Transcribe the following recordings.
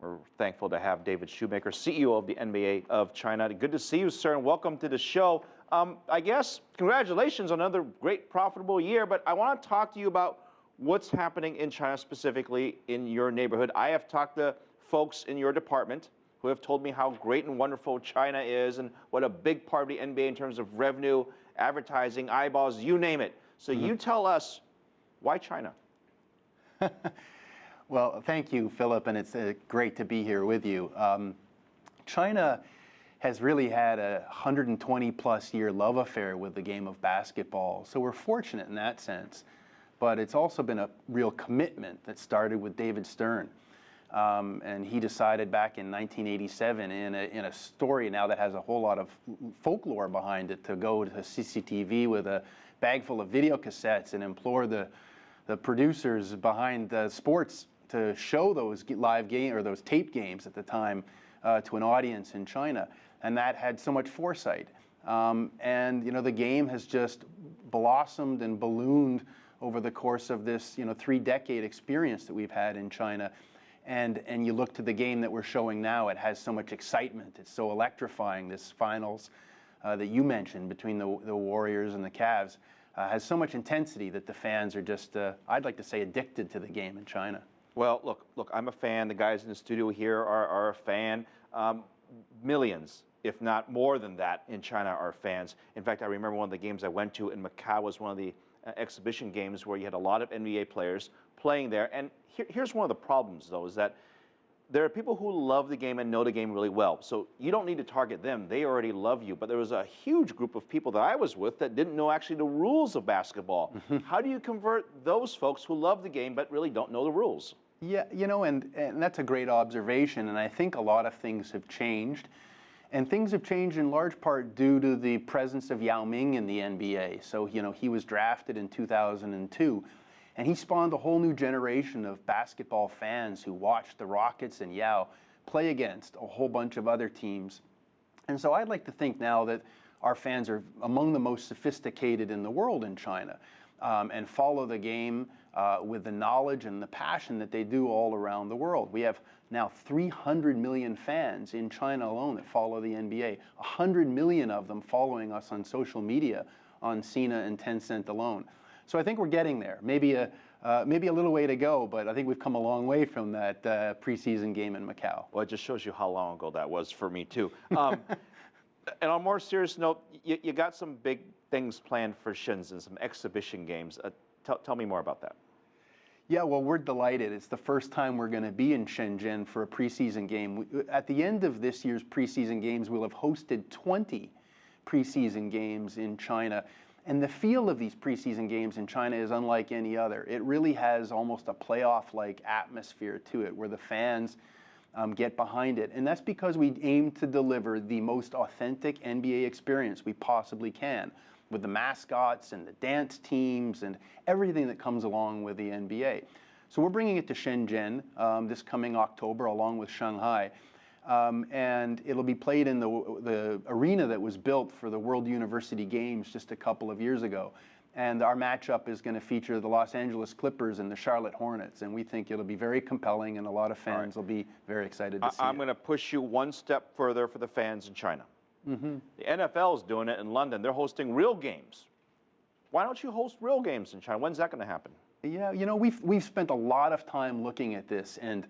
We're thankful to have David Shoemaker, CEO of the NBA of China. Good to see you, sir, and welcome to the show. I guess congratulations on another great profitable year, but I want to talk to you about what's happening in China, specifically in your neighborhood. I have talked to folks in your department who have told me how great and wonderful China is and what a big part of the NBA in terms of revenue, advertising, eyeballs, you name it. So you tell us, why China? Well, thank you, Philip, and it's great to be here with you. China has really had a 120-plus year love affair with the game of basketball, so we're fortunate in that sense. But it's also been a real commitment that started with David Stern. And he decided back in 1987 in a story now that has a whole lot of folklore behind it to go to CCTV with a bag full of video cassettes and implore the producers behind the sports to show those live game or those tape games at the time to an audience in China. And that had so much foresight. And, you know, the game has just blossomed and ballooned over the course of this, 3-decade experience that we've had in China. And you look to the game that we're showing now, it has so much excitement. It's so electrifying. This finals that you mentioned between the Warriors and the Cavs has so much intensity that the fans are just, I'd like to say, addicted to the game in China. Well, look, I'm a fan. The guys in the studio here are a fan. Millions, if not more than that, in China are fans. In fact, I remember one of the games I went to in Macau was one of the exhibition games where you had a lot of NBA players playing there. And here's one of the problems, though, is that there are people who love the game and know the game really well. So you don't need to target them. They already love you. But there was a huge group of people that I was with that didn't know actually the rules of basketball. How do you convert those folks who love the game but really don't know the rules? Yeah, and that's a great observation. And I think a lot of things have changed. And things have changed in large part due to the presence of Yao Ming in the NBA. So, he was drafted in 2002. And he spawned a whole new generation of basketball fans who watched the Rockets and Yao play against a whole bunch of other teams. And so I'd like to think now that our fans are among the most sophisticated in the world in China and follow the game with the knowledge and the passion that they do all around the world. We have now 300 million fans in China alone that follow the NBA, 100 million of them following us on social media on Sina and Tencent alone. So I think we're getting there. Maybe a little way to go, but I think we've come a long way from that preseason game in Macau. Well, it just shows you how long ago that was for me, too. And on a more serious note, you got some big things planned for Shenzhen, some exhibition games. Tell me more about that. Yeah, well, we're delighted. It's the first time we're going to be in Shenzhen for a preseason game. At the end of this year's preseason games, we'll have hosted 20 preseason games in China. And the feel of these preseason games in China is unlike any other. It really has almost a playoff-like atmosphere to it where the fans get behind it. And that's because we aim to deliver the most authentic NBA experience we possibly can with the mascots and the dance teams and everything that comes along with the NBA. So we're bringing it to Shenzhen this coming October along with Shanghai. And it'll be played in the arena that was built for the World University Games just a couple of years ago. And our matchup is going to feature the Los Angeles Clippers and the Charlotte Hornets. And we think it'll be very compelling, and a lot of fans will be very excited to see it. I'm going to push you one step further for the fans in China. The NFL is doing it in London. They're hosting real games. Why don't you host real games in China? When's that going to happen? Yeah, we've spent a lot of time looking at this, and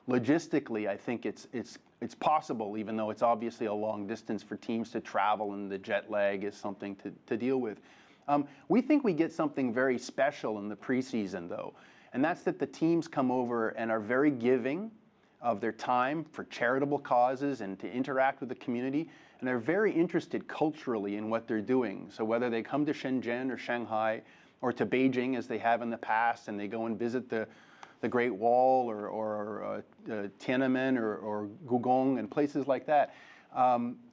logistically, I think it's possible, even though it's obviously a long distance for teams to travel, and the jet lag is something to deal with. We think we get something very special in the preseason, though, and that's that the teams come over and are very giving of their time for charitable causes and to interact with the community, and they're very interested culturally in what they're doing. So whether they come to Shenzhen or Shanghai or to Beijing, as they have in the past, and they go and visit the Great Wall or Tiananmen or Gugong and places like that,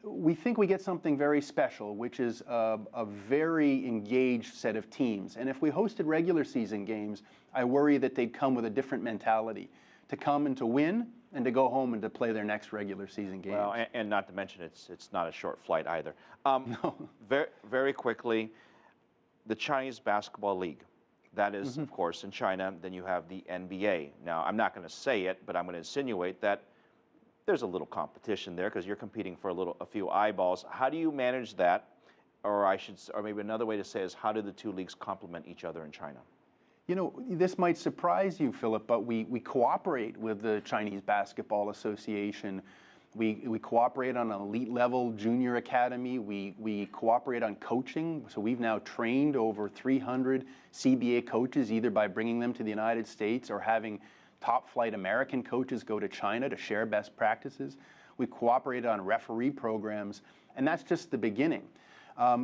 we think we get something very special, which is a very engaged set of teams. And if we hosted regular season games, I worry that they'd come with a different mentality, to come and to win and to go home and to play their next regular season game. Well, and not to mention it's not a short flight either. No. Very quickly, the Chinese Basketball League. That is, of course, in China. Then you have the NBA. Now, I'm not going to say it, but I'm going to insinuate that there's a little competition there because you're competing for a few eyeballs. How do you manage that? Or maybe another way to say is, how do the two leagues complement each other in China? You know, this might surprise you, Philip, but we cooperate with the Chinese Basketball Association. We cooperate on an elite level junior academy. We cooperate on coaching. So we've now trained over 300 CBA coaches, either by bringing them to the United States or having top flight American coaches go to China to share best practices. We cooperate on referee programs, and that's just the beginning.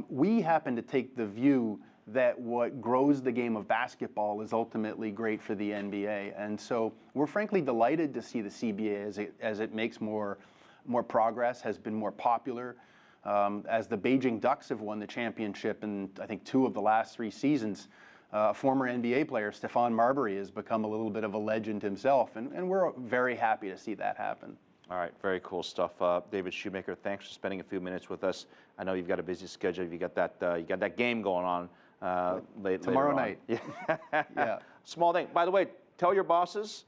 We happen to take the view that what grows the game of basketball is ultimately great for the NBA. And so we're frankly delighted to see the CBA as it makes more progress, has been more popular. As the Beijing Ducks have won the championship in, I think, 2 of the last 3 seasons, former NBA player Stephon Marbury has become a little bit of a legend himself, and we're very happy to see that happen. All right, very cool stuff. David Shoemaker, thanks for spending a few minutes with us. I know you've got a busy schedule. You got that game going on tomorrow night. Yeah. Yeah. Small thing. By the way, tell your bosses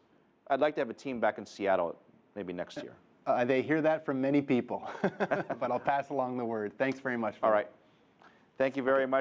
I'd like to have a team back in Seattle maybe next year. They hear that from many people, but I'll pass along the word. Thanks very much. All right. Thank you very much.